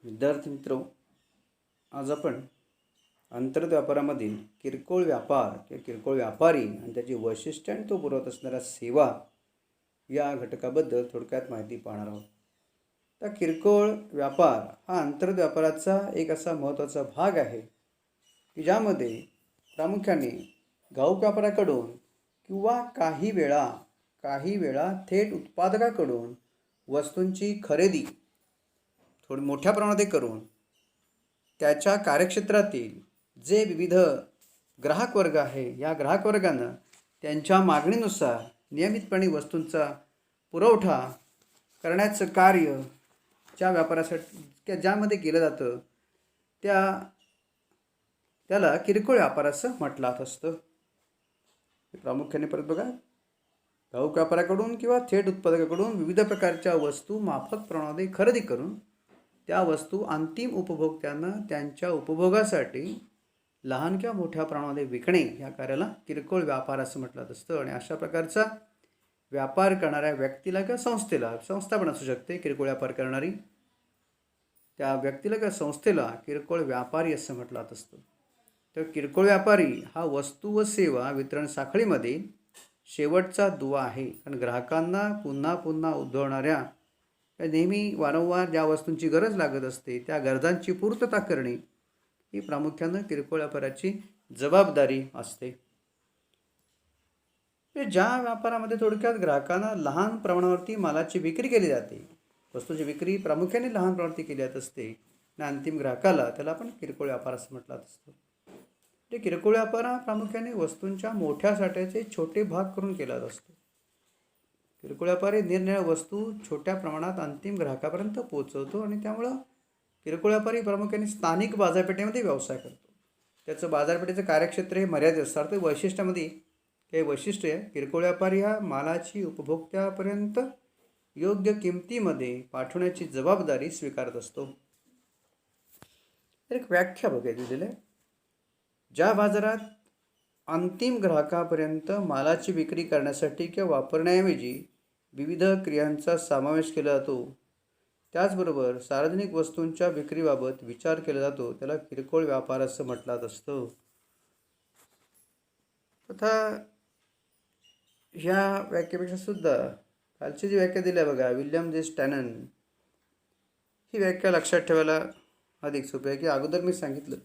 विद्यार्थी मित्र, आज आपण अंतर्गत व्यापारामधील किरकोळ व्यापार किंवा किरकोळ व्यापारी आणि त्याची वैशिष्ट्ये आणि तो पुरवत असणाऱ्या सेवा या घटकाबद्दल थोडक्यात माहिती पाहणार आहोत. तर किरकोळ व्यापार हा अंतर्गत व्यापाराचा एक असा महत्त्वाचा भाग आहे की ज्यामध्ये प्रामुख्याने घाऊक व्यापाऱ्याकडून किंवा काही वेळा थेट उत्पादकाकडून वस्तूंची खरेदी थोडी मोठ्या प्रमाणात करून त्याच्या कार्यक्षेत्रातील जे विविध ग्राहक वर्ग आहे या ग्राहक वर्गानं त्यांच्या मागणीनुसार नियमितपणे वस्तूंचा पुरवठा करण्याचं कार्य ज्या व्यापारासाठी ज्यामध्ये केलं जातं त्याला किरकोळ व्यापार असं म्हटलं असतं. प्रामुख्याने परत बघा, घाऊक व्यापाऱ्याकडून किंवा थेट उत्पादकाकडून विविध प्रकारच्या वस्तू माफक प्रमाणामध्ये खरेदी करून त्या वस्तू अंतिम उपभोक्त्यांना त्यांच्या उपभोगासाठी लहान किंवा मोठ्या प्रमाणामध्ये विकणे या कार्याला किरकोळ व्यापार असं म्हटलं असतं. आणि अशा प्रकारचा व्यापार करणाऱ्या व्यक्तीला किंवा संस्था पण असू शकते किरकोळ व्यापार करणारी, त्या व्यक्तीला किंवा संस्थेला किरकोळ व्यापारी असं म्हटलं असतं. तर किरकोळ व्यापारी हा वस्तू व सेवा वितरण साखळीमध्ये शेवटचा दुवा आहे. कारण ग्राहकांना पुन्हा पुन्हा उद्भवणाऱ्या नेहमी वारंवार ज्या वस्तूंची गरज लागत असते त्या गरजांची पूर्तता करणे ही प्रामुख्यानं किरकोळ व्यापाराची जबाबदारी असते. ज्या व्यापारामध्ये थोडक्यात ग्राहकांना लहान प्रमाणावरती मालाची विक्री केली जाते, वस्तूंची विक्री प्रामुख्याने लहान प्रमाणावरती केली जात असते आणि अंतिम ग्राहकाला त्याला आपण किरकोळ व्यापार असं म्हटलं असतं. ते किरकोळ व्यापार हा प्रामुख्याने वस्तूंच्या मोठ्या साठ्याचे छोटे भाग करून केला जात असतो. किरकोळ व्यापारी निरनिराळ्या वस्तू छोट्या प्रमाणात अंतिम ग्राहकापर्यंत पोहोचवतो आणि त्यामुळं किरकोळ व्यापारी प्रामुख्याने स्थानिक बाजारपेठेमध्ये व्यवसाय करतो. त्याचं बाजारपेठेचं कार्यक्षेत्र हे मर्यादित असतं. तर वैशिष्ट्यामध्ये काही वैशिष्ट्य आहे. किरकोळ व्यापारी हा मालाची उपभोक्त्यापर्यंत योग्य किमतीमध्ये पाठवण्याची जबाबदारी स्वीकारत असतो. एक व्याख्या बघायची दिली आहे. ज्या बाजारात अंतिम ग्राहकापर्यंत मालाची विक्री करण्यासाठी किंवा वापरण्याऐवजी विविध क्रियांचा समावेश केला जातो, त्याचबरोबर सार्वजनिक वस्तूंच्या विक्रीबाबत विचार केला जातो, त्याला किरकोळ व्यापार असं म्हटलं असतं. तथा ह्या व्याख्येपेक्षा सुद्धा खालची जी व्याख्या दिली आहे बघा, विल्यम जे स्टॅनन, ही व्याख्या लक्षात ठेवायला अधिक सोपी आहे. की अगोदर मी सांगितलं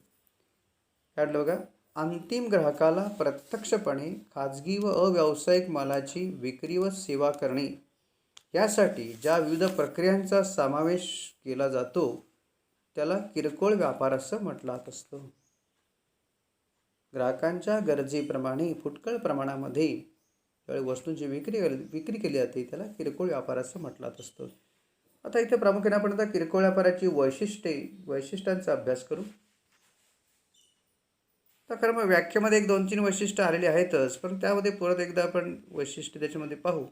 काढलं बघा, अंतिम ग्राहकाला प्रत्यक्षपणे खाजगी व अव्यावसायिक मालाची विक्री व सेवा करणे यासाठी ज्या विविध प्रक्रियांचा समावेश केला जातो त्याला किरकोळ व्यापार असं म्हटलं असतं. ग्राहकांच्या गरजेप्रमाणे फुटकळ प्रमाणामध्ये ज्यावेळी वस्तूंची विक्री केली जाते त्याला किरकोळ व्यापार असं म्हटलं असतं. आता इथे प्रामुख्याने आपण आता किरकोळ व्यापाराची वैशिष्ट्यांचा अभ्यास करू. तर खरं मग व्याख्येमध्ये एक 2-3 वैशिष्ट्य आलेली आहेतच, पण त्यामध्ये परत एकदा आपण वैशिष्ट्य त्याच्यामध्ये पाहू.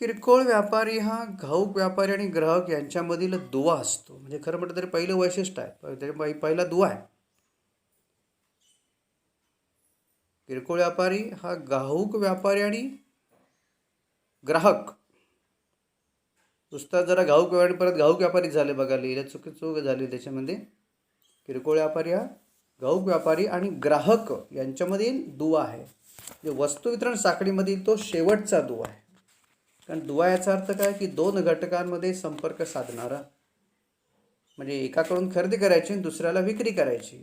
किरकोळ व्यापारी हा घाऊक व्यापारी आणि ग्राहक यांच्यामधील दुवा असतो. म्हणजे खरं म्हटलं तरी पहिलं वैशिष्ट्य आहे, पहिला दुवा आहे. किरकोळ व्यापारी हा घाऊक व्यापारी आणि ग्राहक, नुसता जरा घाऊक व्यापारी परत घाऊक व्यापारी झाले बघा, लिहिलं चूक झाली त्याच्यामध्ये. किरकोळ व्यापारी हा घाऊक व्यापारी आणि ग्राहक यांच्यामधील दुवा आहे. जे वस्तू वितरण साखळीमधील तो शेवटचा दुवा आहे. कारण दुवा याचा अर्थ काय की दोन घटकांमध्ये संपर्क साधणारा, म्हणजे एकाकडून खरेदी करायची आणि दुसऱ्याला विक्री करायची,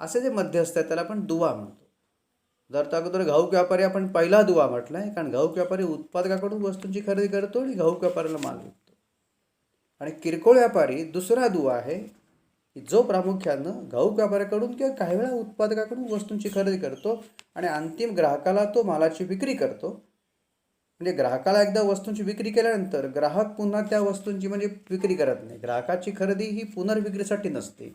असे जे मध्यस्थ आहे त्याला आपण दुवा म्हणतो. जर अगोदर घाऊक व्यापारी आपण पहिला दुवा म्हटला आहे, कारण घाऊक व्यापारी उत्पादकाकडून वस्तूंची खरेदी करतो आणि घाऊक व्यापाऱ्याला माल विकतो. आणि किरकोळ व्यापारी दुसरा दुवा आहे की जो प्रामुख्यानं घाऊक व्यापाऱ्याकडून किंवा काही वेळा उत्पादकाकडून वस्तूंची खरेदी करतो आणि अंतिम ग्राहकाला तो मालाची विक्री करतो. म्हणजे ग्राहकाला एकदा वस्तूंची विक्री केल्यानंतर ग्राहक पुन्हा त्या वस्तूंची म्हणजे विक्री करत नाही. ग्राहकाची खरेदी ही पुनर्विक्रीसाठी नसते,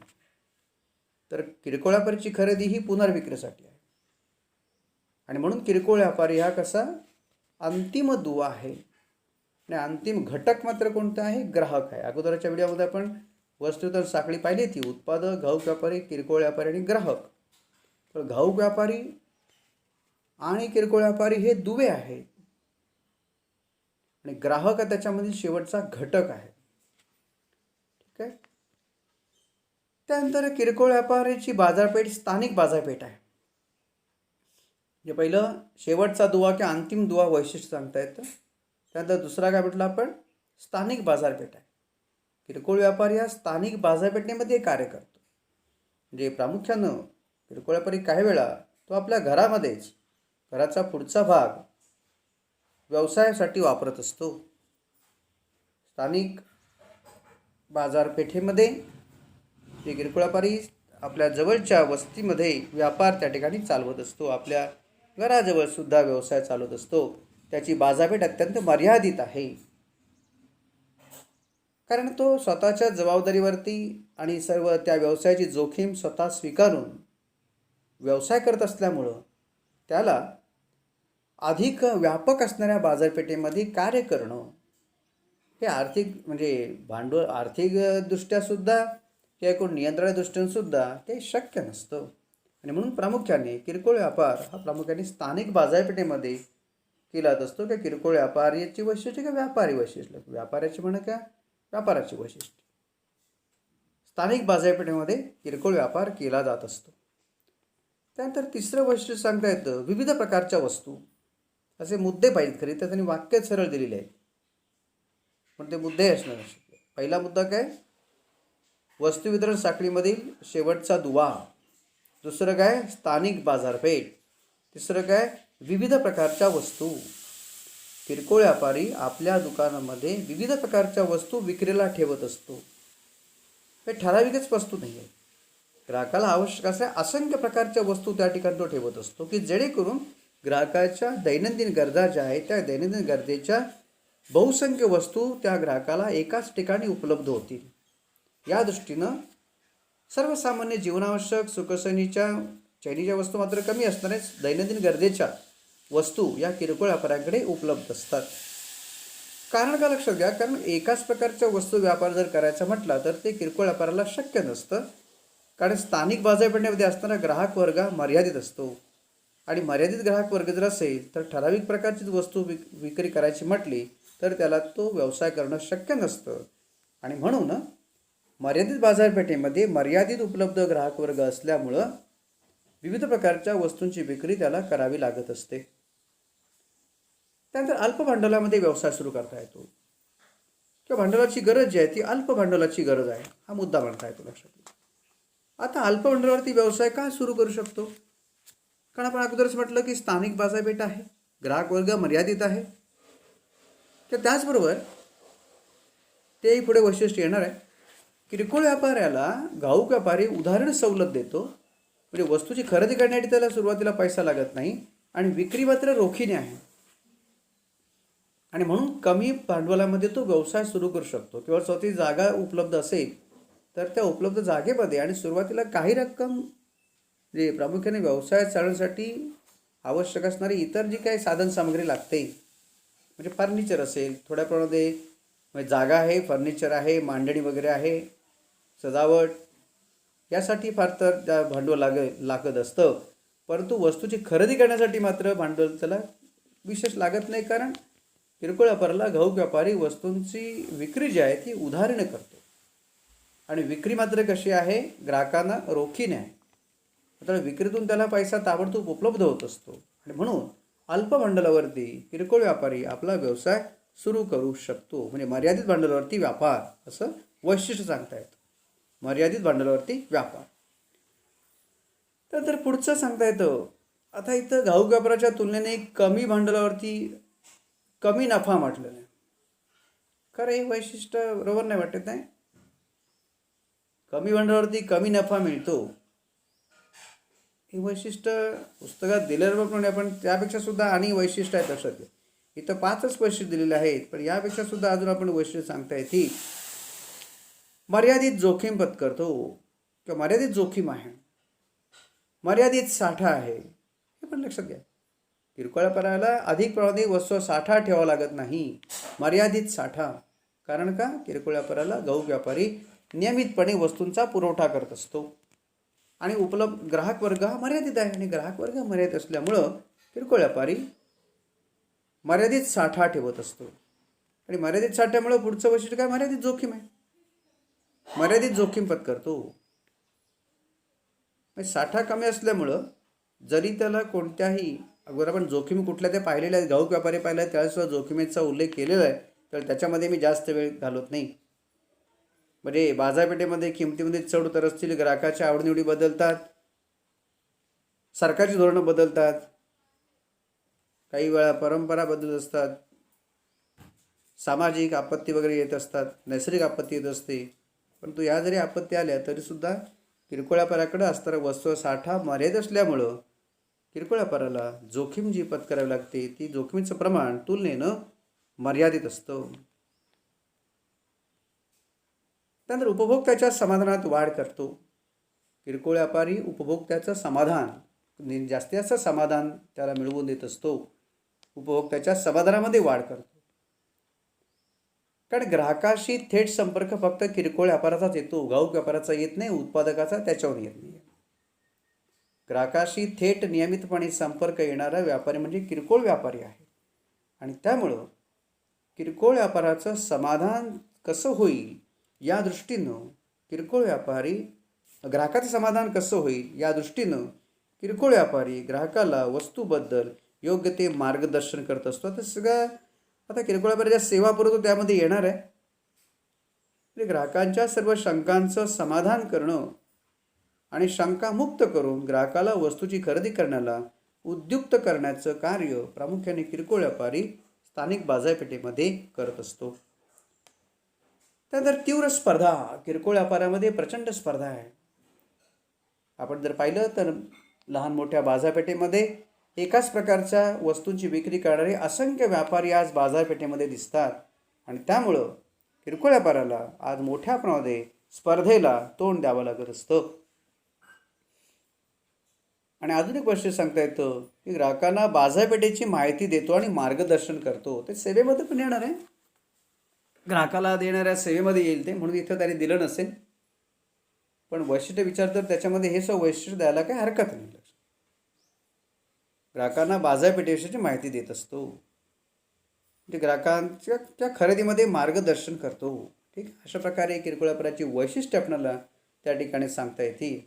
तर किरकोळ व्यापारीची खरेदी ही पुनर्विक्रीसाठी आहे. आणि म्हणून किरकोळ व्यापारी हा कसा अंतिम दुवा आहे आणि अंतिम घटक मात्र कोणता आहे, ग्राहक आहे. अगोदरच्या व्हिडिओमध्ये आपण वस्तू तर साखळी पाहिली ती उत्पादक, घाऊक व्यापारी, किरकोळ व्यापारी आणि ग्राहक. तर घाऊक व्यापारी आणि किरकोळ व्यापारी हे दुवे आहेत आणि ग्राहक त्याच्यामधील शेवटचा घटक आहे. ठीक आहे. त्यानंतर किरकोळ व्यापाराची बाजारपेठ स्थानिक बाजारपेठ आहे. म्हणजे पहिलं शेवटचा दुवा किंवा अंतिम दुवा वैशिष्ट्य सांगता येतं. त्यानंतर दुसरा काय म्हटलं आपण, स्थानिक बाजारपेठ आहे. किरकोळ व्यापारी हा स्थानिक बाजारपेठेमध्ये कार्य करतो. म्हणजे प्रामुख्यानं किरकोळ व्यापारी काही वेळा तो आपल्या घरामध्येच घराचा पुढचा भाग व्यवसायासाठी वापरत असतो. स्थानिक बाजारपेठेमध्ये ते किरकोळ व्यापारी आपल्या जवळच्या वस्तीमध्ये व्यापार त्या ठिकाणी चालवत असतो. आपल्या घराजवळ सुद्धा व्यवसाय चालवत असतो. त्याची बाजारपेठ अत्यंत मर्यादित आहे, कारण तो स्वतःच्या जबाबदारीवरती आणि सर्व त्या व्यवसायाची जोखीम स्वतः स्वीकारून व्यवसाय करत असल्यामुळं त्याला अधिक व्यापक असणाऱ्या बाजारपेठेमध्ये कार्य करणं हे आर्थिक म्हणजे भांडवल आर्थिकदृष्ट्या सुद्धा किंवा एकूण नियंत्रण दृष्टीनेसुद्धा ते शक्य नसतं. आणि म्हणून प्रामुख्याने किरकोळ व्यापार हा प्रामुख्याने स्थानिक बाजारपेठेमध्ये केला जात असतो. किंवा किरकोळ व्यापाराची वैशिष्ट्य किंवा व्यापारी वैशिष्ट्य, व्यापाराची म्हणा का व्यापाराची वैशिष्ट्य, स्थानिक बाजारपेठेमध्ये किरकोळ व्यापार केला जात असतो. त्यानंतर तिसरं वैशिष्ट्य सांगता येतं विविध प्रकारच्या वस्तू. असे मुद्दे पाहिजेत खरी, तर त्यांनी वाक्य सरळ दिलेले आहेत, पण ते मुद्दे असणार. पहिला मुद्दा काय, वस्तू वितरण साखळीमधील शेवटचा दुवा. दुसरं काय, स्थानिक बाजारपेठ. तिसरं काय, विविध प्रकारच्या वस्तू. किरकोळ व्यापारी आपल्या दुकानामध्ये विविध प्रकारच्या वस्तू विक्रीला ठेवत असतो. हे ठराविकच वस्तू नाही आहे, ग्राहकाला आवश्यक अशा असंख्य प्रकारच्या वस्तू त्या ठिकाणी तो ठेवत असतो, की जेणेकरून ग्राहकाच्या दैनंदिन गरजा ज्या आहेत त्या दैनंदिन गरजेच्या बहुसंख्य वस्तू त्या ग्राहकाला एकाच ठिकाणी उपलब्ध होतील. या दृष्टीनं सर्वसामान्य जीवनावश्यक सुखसोयीच्या चैनीच्या वस्तू मात्र कमी असणारेच दैनंदिन गरजेच्या वस्तू या किरकोळ व्यापाऱ्यांकडे उपलब्ध असतात. कारण का लक्षात घ्या, कारण एकाच प्रकारच्या वस्तू व्यापार जर करायचा म्हटला तर ते किरकोळ व्यापाराला शक्य नसतं. कारण स्थानिक बाजारपेठेमध्ये असणारा ग्राहक वर्ग मर्यादित असतो, आणि मर्यादित ग्राहक वर्ग जर असेल तर ठराविक प्रकारची वस्तू विक्री करायची म्हटली तर त्याला तो व्यवसाय करणं शक्य नसतं. आणि म्हणून मर्यादित बाजारपेठेमध्ये मर्यादित उपलब्ध ग्राहक वर्ग असल्यामुळं विविध प्रकारच्या वस्तूंची विक्री त्याला करावी लागत असते. त्यानंतर अल्प भांडवलामध्ये व्यवसाय सुरू करता येतो, किंवा भांडवलाची गरज जी आहे ती अल्प भांडवलाची गरज आहे, हा मुद्दा म्हणता येतो लक्षात घ्या. आता अल्प भांडवलावरती व्यवसाय का सुरू करू शकतो, कारण आपण अगोदरच म्हटलं की स्थानिक बाजारपेठ आहे, ग्राहक वर्ग मर्यादित आहे. तर त्याचबरोबर तेही पुढे वैशिष्ट्य येणार आहे. किरकोळ व्यापाऱ्याला घाऊक व्यापारी उदाहरण सवलत देतो, म्हणजे वस्तूची खरेदी करण्यासाठी त्याला सुरुवातीला पैसा लागत नाही, आणि विक्री मात्र रोखीने आहे. आणि म्हणून कमी भांडवलामध्ये तो व्यवसाय सुरू करू शकतो. किंवा स्वतःची जागा उपलब्ध असेल तर त्या उपलब्ध जागेमध्ये आणि सुरुवातीला काही रक्कम जे प्रामुख्याने व्यवसाय चालवण्यासाठी आवश्यक असणारी इतर जी काही साधनसामग्री लागते, म्हणजे फर्निचर असेल, थोड्या प्रमाणामध्ये म्हणजे जागा आहे, फर्निचर आहे, मांडणी वगैरे आहे, सजावट, यासाठी फार तर त्या भांडवल लागत असतं. परंतु वस्तूची खरेदी करण्यासाठी मात्र भांडवल त्याला विशेष लागत नाही, कारण किरकोळ व्यापाराला घाऊक व्यापारी वस्तूंची विक्री जी आहे ती उधारीने करतो, आणि विक्री मात्र कशी आहे, ग्राहकांना रोखीने आहे. तर विक्रीतून त्याला पैसा ताबडतोब उपलब्ध होत असतो. आणि म्हणून अल्प भांडवलावरती किरकोळ व्यापारी आपला व्यवसाय सुरू करू शकतो. म्हणजे मर्यादित भांडवलावरती व्यापार असं वैशिष्ट्य सांगता येतं, मर्यादित भांडवलावरती व्यापार. तर पुढचं सांगता येतं, आता इथं घाऊक व्यापाराच्या तुलनेने कमी भांडवलावरती कमी नफा म्हटलेलं आहे. खरं हे वैशिष्ट्य बरोबर नाही वाटत नाही. कमी भांडवलावरती कमी नफा मिळतो हे वैशिष्ट्य पुस्तकात दिल्याप्रमाणे आपण त्यापेक्षा सुद्धा आणि वैशिष्ट्य आहेत लक्षात घ्या. इथं 5च वैशिष्ट्य दिलेले आहेत, पण यापेक्षा सुद्धा अजून आपण वैशिष्ट्य सांगता येते. मर्यादित जोखीम पत्करतो, किंवा मर्यादित जोखीम आहे, मर्यादित साठा आहे, हे पण लक्षात घ्या. किरकोळ व्यापाराला अधिक प्रमाणात वस्तू साठा ठेवावा लागत नाही, मर्यादित साठा. कारण का, किरकोळ व्यापाराला घाऊक व्यापारी नियमितपणे वस्तूंचा पुरवठा करत असतो, आणि उपलब्ध ग्राहक वर्ग हा मर्यादित आहे, आणि ग्राहक वर्ग मर्यादित असल्यामुळं किरकोळ व्यापारी मर्यादित साठा ठेवत असतो. आणि मर्यादित साठ्यामुळं पुढचं वैशिष्ट्य काय, मर्यादित जोखीम आहे. मर्यादित जोखीम पत्करतो. साठा कमी असल्यामुळं जरी त्याला कोणत्याही अगोदर आपण जोखीम कुठल्या ते पाहिलेल्या आहेत, घाऊक व्यापारी पाहिला आहे त्यावेळेस जोखीमेचा उल्लेख केलेला आहे, तर त्याच्यामध्ये मी जास्त वेळ घालवत नाही. म्हणजे बाजारपेठेमध्ये किमतीमध्ये चढ उतार असतील, ग्राहकाच्या आवडनिवडी बदलतात, सरकारची धोरणं बदलतात, काही वेळा परंपरा बदलत असतात, सामाजिक आपत्ती वगैरे येत असतात, नैसर्गिक आपत्ती येत असते. परंतु या जरी आपत्ती आल्या तरीसुद्धा किरकोळ व्यापाऱ्याकडे असणारा वस्तू साठा मर्यादित असल्यामुळं किरकोळ व्यापाराला जोखीम जी पत्करावी लागते ती जोखमीचं प्रमाण तुलनेनं मर्यादित असतं. त्यानंतर उपभोक्त्याच्या समाधानात वाढ करतो. किरकोळ व्यापारी उपभोक्त्याचं समाधान, जास्तीत जास्त समाधान त्याला मिळवून देत असतो. उपभोक्त्याच्या समाधानामध्ये वाढ करतो. कारण ग्राहकाशी थेट संपर्क फक्त किरकोळ व्यापाराचाच येतो, घाऊक व्यापाराचा येत नाही, उत्पादकाचा त्याच्यावर येत नाही. ग्राहकाशी थेट नियमितपणे संपर्क येणारा व्यापारी म्हणजे किरकोळ व्यापारी आहे. आणि त्यामुळं किरकोळ व्यापाराचं समाधान कसं होईल या दृष्टीनं किरकोळ व्यापारी ग्राहकाचं समाधान कसं होईल या दृष्टीनं किरकोळ व्यापारी ग्राहकाला वस्तूबद्दल योग्य ते मार्गदर्शन करत असतो. तर सगळं आता किरकोळ व्यापारी ज्या सेवा पुरवतो त्यामध्ये येणार आहे. म्हणजे ग्राहकांच्या सर्व शंकांचं समाधान करणं आणि शंकामुक्त करून ग्राहकाला वस्तूची खरेदी करण्याला उद्युक्त करण्याचं कार्य प्रामुख्याने किरकोळ व्यापारी स्थानिक बाजारपेठेमध्ये करत असतो. त्यानंतर तीव्र स्पर्धा, किरकोळ व्यापारामध्ये प्रचंड स्पर्धा आहे. आपण जर पाहिलं तर लहान मोठ्या बाजारपेठेमध्ये एकाच प्रकारच्या वस्तूंची विक्री करणारे असंख्य व्यापारी आज बाजारपेठेमध्ये दिसतात. आणि त्यामुळं किरकोळ व्यापाराला आज मोठ्या प्रमाणामध्ये स्पर्धेला तोंड द्यावं लागत असतं. आणि अजून एक गोष्ट सांगता येतं की ग्राहकांना बाजारपेठेची माहिती देतो आणि मार्गदर्शन करतो. ते सेवेमध्ये पण येणार आहे, ग्राहकाला देणाऱ्या सेवेमध्ये येईल ते, म्हणून इथं त्याने दिलं नसेल. पण वैशिष्ट्य विचार तर त्याच्यामध्ये हे सगळं वैशिष्ट्य द्यायला काही हरकत नाही. ग्राहकांना बाजारपेठेविषयीची माहिती देत असतो, म्हणजे ग्राहकांच्या त्या खरेदीमध्ये मार्गदर्शन करतो. ठीक, अशा प्रकारे किरकोळ व्यापाराची वैशिष्ट्य आपल्याला त्या ठिकाणी सांगता येतील.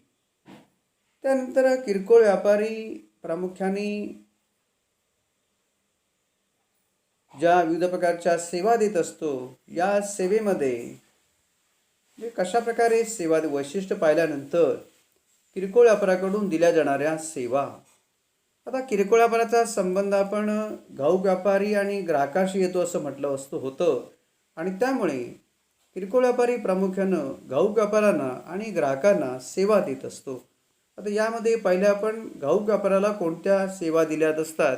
त्यानंतर किरकोळ व्यापारी प्रामुख्याने ज्या विविध प्रकारच्या सेवा देत असतो या सेवेमध्ये म्हणजे कशा प्रकारे सेवा वैशिष्ट्य पाहिल्यानंतर किरकोळ व्यापाराकडून दिल्या जाणाऱ्या सेवा. आता किरकोळ व्यापाराचा संबंध आपण घाऊक व्यापारी आणि ग्राहकाशी येतो असं म्हटलं होतं. आणि त्यामुळे किरकोळ व्यापारी प्रामुख्यानं घाऊक व्यापाऱ्यांना आणि ग्राहकांना सेवा देत असतो. आता यामध्ये पहिले आपण घाऊक व्यापाराला कोणत्या सेवा दिल्या असतात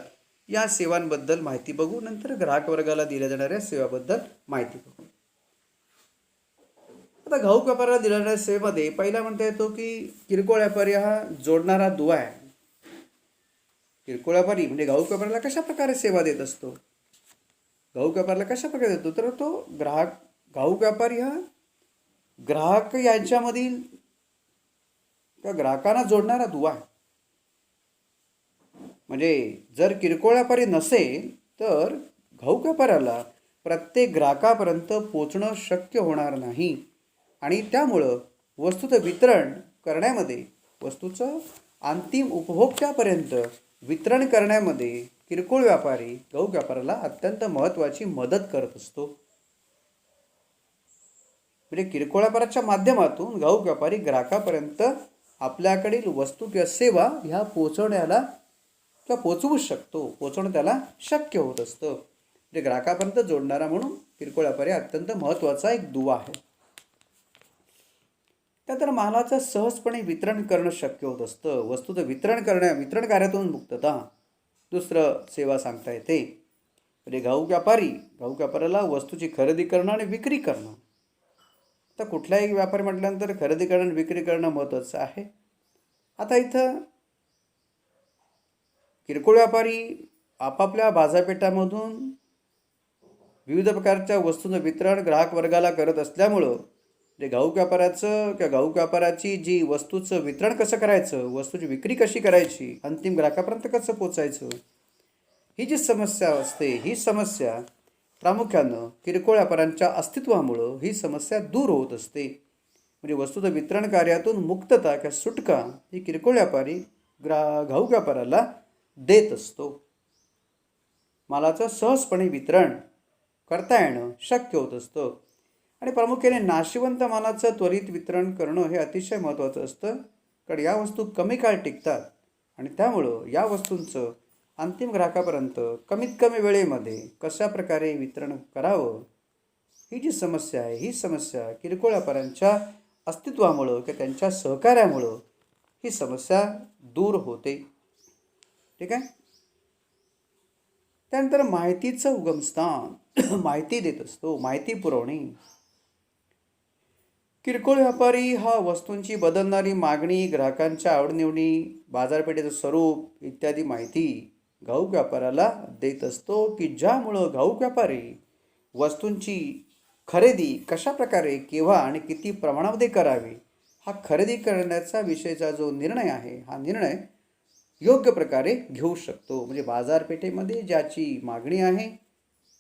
या सेवांबद्दल माहिती बघू, नंतर ग्राहक वर्गाला दिल्या जाणाऱ्या सेवाबद्दल माहिती बघू. आता घाऊक व्यापाराला दिल्या जाणाऱ्या सेवेमध्ये पहिला म्हणता येतो की किरकोळ व्यापारी हा जोडणारा दुवा आहे. किरकोळ व्यापारी म्हणजे घाऊक व्यापाराला कशा प्रकारे सेवा देत असतो, घाऊक व्यापाराला कशा प्रकारे देतो, तर तो घाऊक व्यापारी हा ग्राहक यांच्यामधील त्या ग्राहकांना जोडणारा दुवा आहे. म्हणजे जर किरकोळ व्यापारी नसेल तर घाऊक व्यापाराला प्रत्येक ग्राहकापर्यंत पोचणं शक्य होणार नाही. आणि त्यामुळं वस्तूचं वितरण करण्यामध्ये, वस्तूचं अंतिम उपभोक्त्यापर्यंत वितरण करण्यामध्ये किरकोळ व्यापारी घाऊक व्यापाराला अत्यंत महत्त्वाची मदत करत असतो. म्हणजे किरकोळ व्यापाराच्या माध्यमातून घाऊक व्यापारी ग्राहकापर्यंत आपल्याकडील वस्तू किंवा सेवा ह्या पोचवण्याला किंवा पोचवू शकतो, पोचवणं त्याला शक्य होत असतं. म्हणजे ग्राहकापर्यंत जोडणारा म्हणून किरकोळ व्यापारी अत्यंत महत्त्वाचा एक दुवा आहे. त्यानंतर मालाचं सहजपणे वितरण करणं शक्य होत असतं. वस्तूचं वितरण कार्यातून मुक्तता दुसरं सेवा सांगता येते. म्हणजे घाऊक व्यापाऱ्याला वस्तूची खरेदी करणं आणि विक्री करणं. तर कुठलाही व्यापारी म्हटल्यानंतर खरेदी करणं आणि विक्री करणं महत्त्वाचं आहे. आता इथं किरकोळ व्यापारी आपापल्या बाजारपेठांमधून विविध प्रकारच्या वस्तूंचं वितरण ग्राहक वर्गाला करत असल्यामुळं जे घाऊक व्यापाराची जी वस्तूचं वितरण कसं करायचं, वस्तूची विक्री कशी करायची, अंतिम ग्राहकापर्यंत कसं पोचायचं, ही जी समस्या असते, ही समस्या प्रामुख्यानं किरकोळ व्यापाऱ्यांच्या अस्तित्वामुळं ही समस्या दूर होत असते. म्हणजे वस्तूचं वितरण कार्यातून मुक्तता किंवा सुटका ही किरकोळ व्यापारी घाऊक व्यापाऱ्याला देत असतो. मालाचं सहजपणे वितरण करता येणं शक्य होत असतं आणि प्रामुख्याने नाशिवंत मालाचं त्वरित वितरण करणं हे अतिशय महत्त्वाचं असतं, कारण या वस्तू कमी काळ टिकतात आणि त्यामुळं या वस्तूंचं अंतिम ग्राहकापर्यंत कमीत कमी वेळेमध्ये कशा प्रकारे वितरण करावं ही जी समस्या आहे, ही समस्या किरकोळ व्यापाऱ्यांच्या अस्तित्वामुळं किंवा त्यांच्या सहकार्यामुळं ही समस्या दूर होते. ठीक आहे. त्यानंतर माहितीचं उगमस्थान माहिती देत असतो, माहिती पुरवणे. किरकोळ व्यापारी हा वस्तूंची बदलणारी मागणी, ग्राहकांच्या आवडनिवडी, बाजारपेठेचं स्वरूप इत्यादी माहिती घाऊक व्यापाऱ्याला देत असतो, की ज्यामुळं घाऊक व्यापारी वस्तूंची खरेदी कशा प्रकारे, केव्हा आणि किती प्रमाणामध्ये करावी हा खरेदी करण्याचा विषयीचा जो निर्णय आहे, हा निर्णय योग्य प्रकारे घेऊ शकतो. म्हणजे बाजारपेठेमध्ये ज्याची मागणी आहे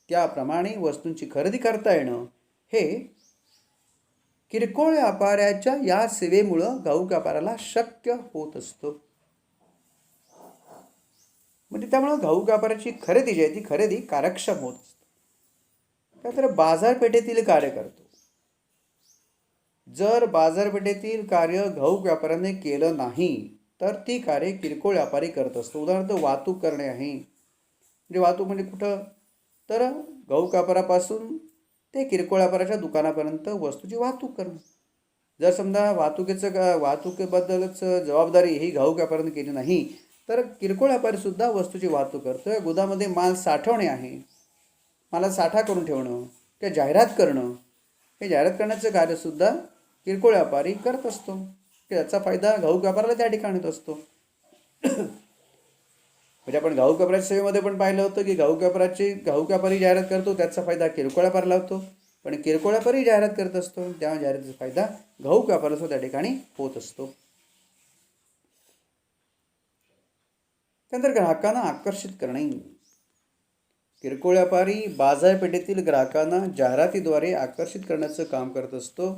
त्याप्रमाणे वस्तूंची खरेदी करता येणं हे किरकोळ व्यापाऱ्याच्या या सेवेमुळं घाऊक व्यापाराला शक्य होत असतं. म्हणजे त्यामुळं घाऊक व्यापाराची खरेदी जी आहे ती खरेदी कार्यक्षम होत असते. त्यानंतर बाजारपेठेतील कार्य करतो. जर बाजारपेठेतील कार्य घाऊक व्यापाऱ्याने केलं नाही तर ती कार्य किरकोळ व्यापारी करत असतो. उदाहरणार्थ वाहतूक करणे आहे. म्हणजे वाहतूक म्हणजे कुठं, तर घाऊक व्यापारापासून ते किरकोळ व्यापाराच्या दुकानापर्यंत वस्तूची वाहतूक करणं. जर समजा वाहतुकीबद्दलच जबाबदारी ही घाऊक व्यापाऱ्याने केली नाही तर किरकोळ व्यापारीसुद्धा वस्तूची वाहतूक करतो. गोदामध्ये माल साठवणे आहे, मला साठा करून ठेवणं किंवा जाहिरात करणं, हे जाहिरात करण्याचं कार्यसुद्धा किरकोळ व्यापारी करत असतो, की याचा फायदा घाऊक व्यापाराला त्या ठिकाणी होत असतो. म्हणजे आपण घाऊक व्यापाराच्या सेवेमध्ये पण पाहिलं होतं की घाऊक व्यापारी जाहिरात करतो, त्याचा फायदा किरकोळ व्यापाराला होतो, पण किरकोळ व्यापारी जाहिरात करत असतो, त्या जाहिरातीचा फायदा घाऊक व्यापाराला त्या ठिकाणी होत असतो. त्यानंतर ग्राहकांना आकर्षित करणे. किरकोळ व्यापारी बाजारपेठेतील ग्राहकांना जाहिरातीद्वारे आकर्षित करण्याचं काम करत असतो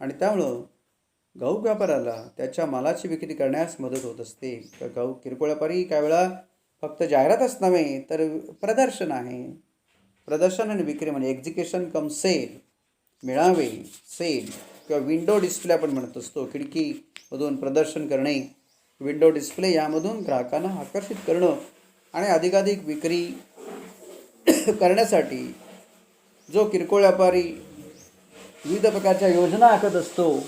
आणि त्यामुळं घाऊक व्यापाराला त्याच्या मालाची विक्री करण्यास मदत होत असते. तर किरकोळ व्यापारी काही वेळा फक्त जाहिरातच नव्हे तर प्रदर्शन आहे, प्रदर्शन आणि विक्री म्हणजे एक्झिबिशन कम सेल, मेळावे, सेल किंवा विंडो डिस्प्ले आपण म्हणत असतो. खिडकीमधून प्रदर्शन करणे, विंडो डिस्प्ले यामधून ग्राहकांना आकर्षित करणं आणि अधिकाधिक विक्री करण्यासाठी जो किरकोळ व्यापारी विविध प्रकारच्या योजना आखत असतो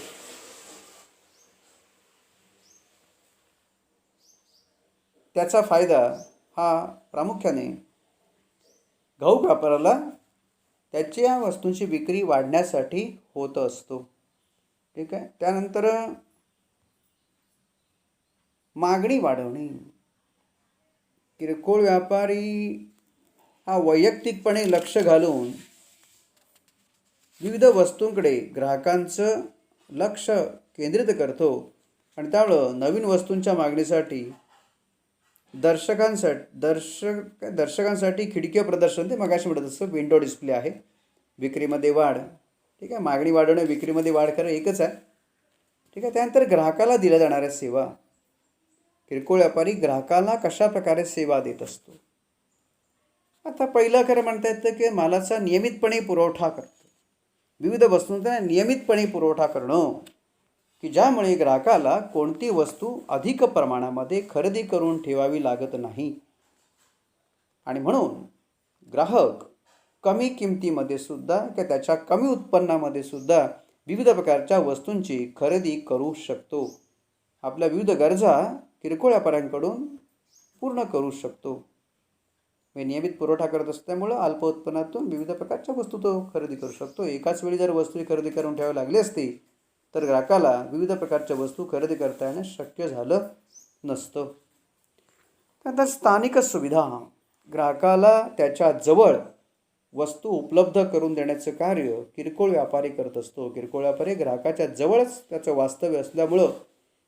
त्याचा फायदा हा प्रामुख्याने घाऊक व्यापाराला त्याच्या वस्तूंची विक्री वाढण्यासाठी होत असतो. ठीक आहे. त्यानंतर मागणी वाढवणे. किरकोळ व्यापारी हा वैयक्तिकपणे लक्ष घालून विविध वस्तूंकडे ग्राहकांचं लक्ष केंद्रित करतो आणि त्यामुळं नवीन वस्तूंच्या मागणीसाठी दर्शकांसाठी खिडकी प्रदर्शन ते मगाशी म्हणत असतं विंडो डिस्प्ले आहे. विक्रीमध्ये वाढ. ठीक आहे. मागणी वाढवणं, विक्रीमध्ये वाढ करणं एकच आहे. ठीक आहे. त्यानंतर ग्राहकाला दिल्या जाणाऱ्या सेवा. किरकोळ व्यापारी ग्राहकाला कशा प्रकारे सेवा देत असतो. आता पहिलं खरं म्हणता येतं की मालाचा नियमितपणे पुरवठा करतो. विविध वस्तूंचा नियमितपणे पुरवठा करणं की ज्यामुळे ग्राहकाला कोणती वस्तू अधिक प्रमाणामध्ये खरेदी करून ठेवावी लागत नाही आणि म्हणून ग्राहक कमी किमतीमध्ये सुद्धा किंवा त्याच्या कमी उत्पन्नामध्ये सुद्धा विविध प्रकारच्या वस्तूंची खरेदी करू शकतो. आपल्या विविध गरजा किरकोळ व्यापाऱ्यांकडून पूर्ण करू शकतो. नियमित पुरवठा करत असल्यामुळं अल्प उत्पन्नातून विविध प्रकारच्या वस्तू तो खरेदी करू शकतो. एकाच वेळी जर वस्तू खरेदी करून ठेवावी लागली असती तर ग्राहकाला विविध प्रकारच्या वस्तू खरेदी करता येणं शक्य झालं नसतं. त्यानंतर स्थानिक सुविधा. ग्राहकाला त्याच्या जवळ वस्तू उपलब्ध करून देण्याचं कार्य किरकोळ व्यापारी करत असतो. किरकोळ व्यापारी ग्राहकाच्या जवळच त्याचं वास्तव्य असल्यामुळं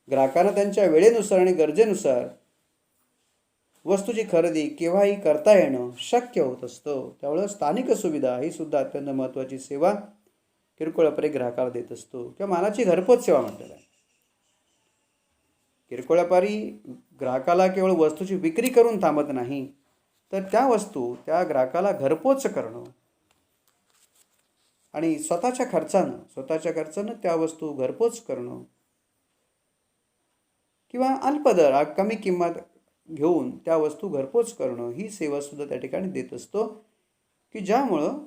ग्राहकांना त्यांच्या वेळेनुसार आणि गरजेनुसार वस्तूची खरेदी केव्हाही करता येणं शक्य होत असतं. त्यामुळं स्थानिक सुविधा ही सुद्धा अत्यंत महत्त्वाची सेवा किरकोळ व्यापारी ग्राहकाला देत असतो किंवा मालाची घरपोच सेवा म्हटलेलं आहे. किरकोळ व्यापारी ग्राहकाला केवळ वस्तूची विक्री करून थांबत नाही, तर त्या वस्तू त्या ग्राहकाला घरपोच करणं आणि स्वतःच्या खर्चानं त्या वस्तू घरपोच करणं किंवा अल्प दर कमी किंमत घेऊन त्या वस्तू घरपोच करणं ही सेवासुद्धा त्या ठिकाणी देत असतो, की ज्यामुळं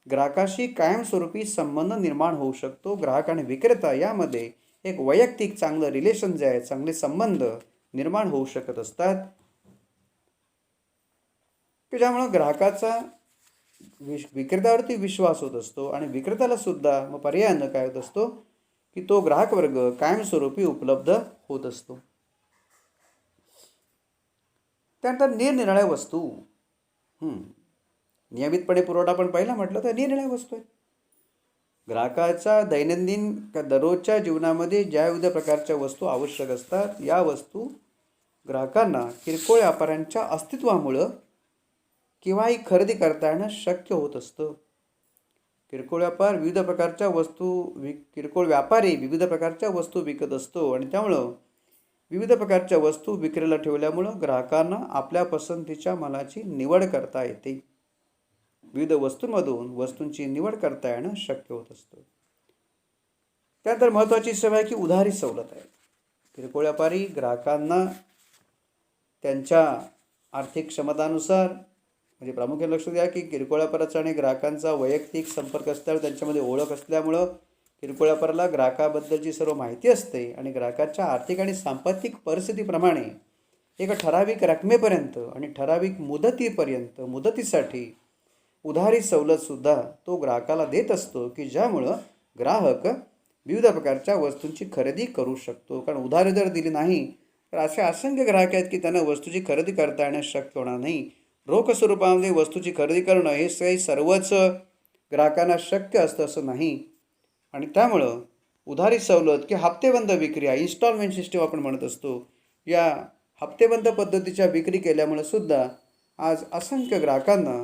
ग्राहकाशी कायमस्वरूपी संबंध निर्माण होऊ शकतो. ग्राहक आणि विक्रेता यामध्ये एक वैयक्तिक चांगलं रिलेशन जे आहे, चांगले संबंध निर्माण होऊ शकत असतात, की ज्यामुळं ग्राहकाचा विक्रेत्यावरती विश्वास होत असतो आणि विक्रेत्याला सुद्धा मग पर्यायानं काय होत असतो, की तो ग्राहक वर्ग कायमस्वरूपी उपलब्ध होत असतो. त्यानंतर निरनिराळ्या वस्तू. नियमितपणे पुरवठा पण पहिला म्हटलं तर निरनिराळ्या वस्तू आहेत. ग्राहकाच्या दैनंदिन दररोजच्या जीवनामध्ये ज्या विविध प्रकारच्या वस्तू आवश्यक असतात, या वस्तू ग्राहकांना किरकोळ व्यापाऱ्यांच्या अस्तित्वामुळं केव्हाही खरेदी करता येणं शक्य होत असतं. किरकोळ व्यापारी विविध प्रकारच्या वस्तू विकत असतो आणि त्यामुळं विविध प्रकारच्या वस्तू विक्रीला ठेवल्यामुळं ग्राहकांना आपल्या पसंतीच्या मालाची निवड करता येते. विविध वस्तूंमधून वस्तूंची निवड करता येणं शक्य होत असतं. त्यानंतर महत्त्वाची सेवा आहे की उधारी सवलत आहे. किरकोळ व्यापारी ग्राहकांना त्यांच्या आर्थिक क्षमतानुसार, म्हणजे प्रामुख्याने लक्ष द्या की किरकोळ व्यापाराचा आणि ग्राहकांचा वैयक्तिक संपर्क असल्यामुळे त्यांच्यामध्ये ओळख असल्यामुळं किरकोळ व्यापाराला ग्राहकाबद्दलची सर्व माहिती असते आणि ग्राहकाच्या आर्थिक आणि सांपत्तिक परिस्थितीप्रमाणे एका ठराविक रकमेपर्यंत आणि ठराविक मुदतीसाठी उधारी सवलतसुद्धा तो ग्राहकाला देत असतो, की ज्यामुळं ग्राहक विविध प्रकारच्या वस्तूंची खरेदी करू शकतो. कारण उधारी जर दिली नाही तर असे असंख्य ग्राहक आहेत की त्यांना वस्तूची खरेदी करता येणं शक्य होणार नाही. रोख स्वरूपामध्ये वस्तूची खरेदी करणं हे सर्वच ग्राहकांना शक्य असतं असं नाही. आणि त्यामुळं उधारी सवलत की हप्तेबंद विक्री, इन्स्टॉलमेंट सिस्टीम आपण म्हणत असतो, या हप्तेबंद पद्धतीच्या विक्री केल्यामुळे सुद्धा आज असंख्य ग्राहकांना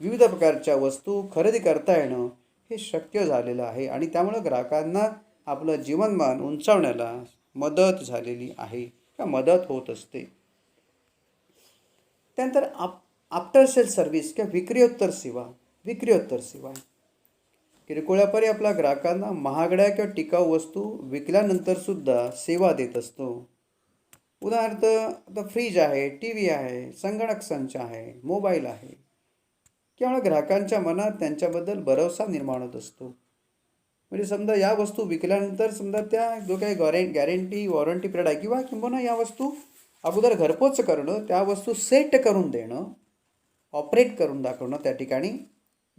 विविध प्रकारच्या वस्तू खरेदी करता येणं हे शक्य झालेलं आहे आणि त्यामुळं ग्राहकांना आपलं जीवनमान उंचावण्याला मदत झालेली आहे किंवा मदत होत असते. त्यानंतर आफ्टर सेल सर्व्हिस किंवा विक्रियोत्तर सेवा. किरकोळ व्यापारी आपल्या ग्राहकांना महागड्या किंवा टिकाऊ वस्तू विकल्यानंतर सुद्धा सेवा देत असतो. उदाहरणार्थ आता फ्रीज आहे, टी व्ही आहे, संगणक संच आहे, मोबाईल आहे, किंवा ग्राहकांच्या मनात त्यांच्याबद्दल भरवसा निर्माण होत असतो. म्हणजे समजा या वस्तू विकल्यानंतर समजा त्या जो काही गॅरंटी वॉरंटी पिरियड आहे किंवा किंबहुना या वस्तू अगोदर घरपोच करणं, त्या वस्तू सेट करून देणं, ऑपरेट करून दाखवणं, त्या ठिकाणी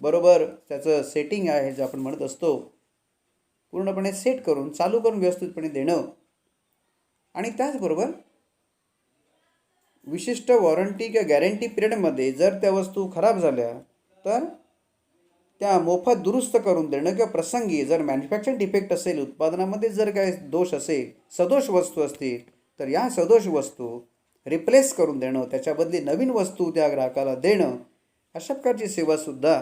बरोबर त्याचं सेटिंग आहे जे आपण म्हणत असतो, पूर्णपणे सेट करून चालू करून व्यवस्थितपणे देणं आणि त्याचबरोबर विशिष्ट वॉरंटी किंवा गॅरंटी पिरियडमध्ये जर त्या वस्तू खराब झाल्या तर त्या मोफत दुरुस्त करून देणं किंवा प्रसंगी जर मॅन्युफॅक्चरिंग डिफेक्ट असेल, उत्पादनामध्ये जर काही दोष असेल, सदोष वस्तू असतील तर या सदोष वस्तू रिप्लेस करून देणं, त्याच्याबदली नवीन वस्तू त्या ग्राहकाला देणं, अशा प्रकारची सेवासुद्धा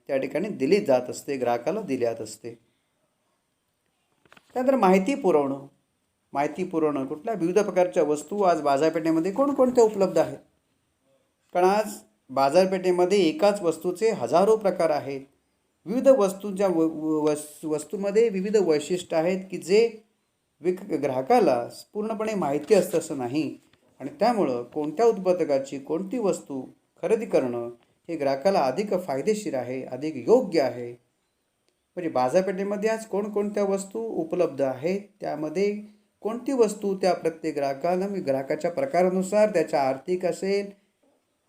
त्या ठिकाणी दिली जात असते, ग्राहकाला दिली जात असते. त्यानंतर माहिती पुरवणं कुठल्या विविध प्रकारच्या वस्तू आज बाजारपेठेमध्ये कोणकोणत्या उपलब्ध आहेत. कारण आज बाजारपेठेमध्ये एकाच वस्तूचे हजारो प्रकार आहेत. विविध वस्तूंच्या वस्तूमध्ये विविध वैशिष्ट्य आहेत की जे ग्राहकाला पूर्णपणे माहिती असतं असं नाही आणि त्यामुळं कोणत्या उत्पादकाची कोणती वस्तू खरेदी करणं हे ग्राहकाला अधिक फायदेशीर आहे, अधिक योग्य आहे. म्हणजे बाजारपेठेमध्ये आज कोणकोणत्या वस्तू उपलब्ध आहेत, त्यामध्ये कोणती वस्तू त्या प्रत्येक ग्राहकाला ग्राहकाच्या प्रकारानुसार, त्याच्या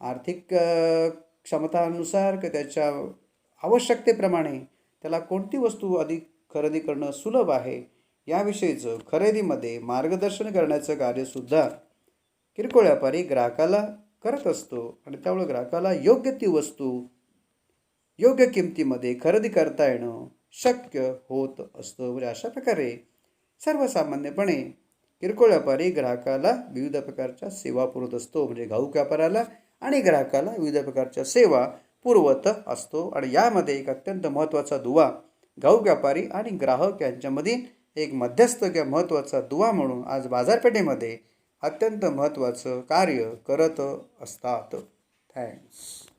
आर्थिक क्षमतानुसार किंवा त्याच्या आवश्यकतेप्रमाणे त्याला कोणती वस्तू अधिक खरेदी करणं सुलभ आहे याविषयीचं खरेदीमध्ये मार्गदर्शन करण्याचं कार्यसुद्धा किरकोळ व्यापारी ग्राहकाला करत असतो आणि त्यामुळे ग्राहकाला योग्य ती वस्तू योग्य किमतीमध्ये खरेदी करता येणं शक्य होत असतं. म्हणजे अशा प्रकारे सर्वसामान्यपणे किरकोळ व्यापारी ग्राहकाला विविध प्रकारच्या सेवा पुरवत असतो. म्हणजे घाऊक व्यापाराला आणि ग्राहकाला विविध प्रकारच्या सेवा पुरवत असतो. आणि यामध्ये एक अत्यंत महत्त्वाचा दुवा घाऊक व्यापारी आणि ग्राहक यांच्यामधील एक मध्यस्थ किंवा महत्त्वाचा दुवा म्हणून आज बाजारपेठेमध्ये अत्यंत महत्त्वाचं कार्य करत असतात. थँक्स.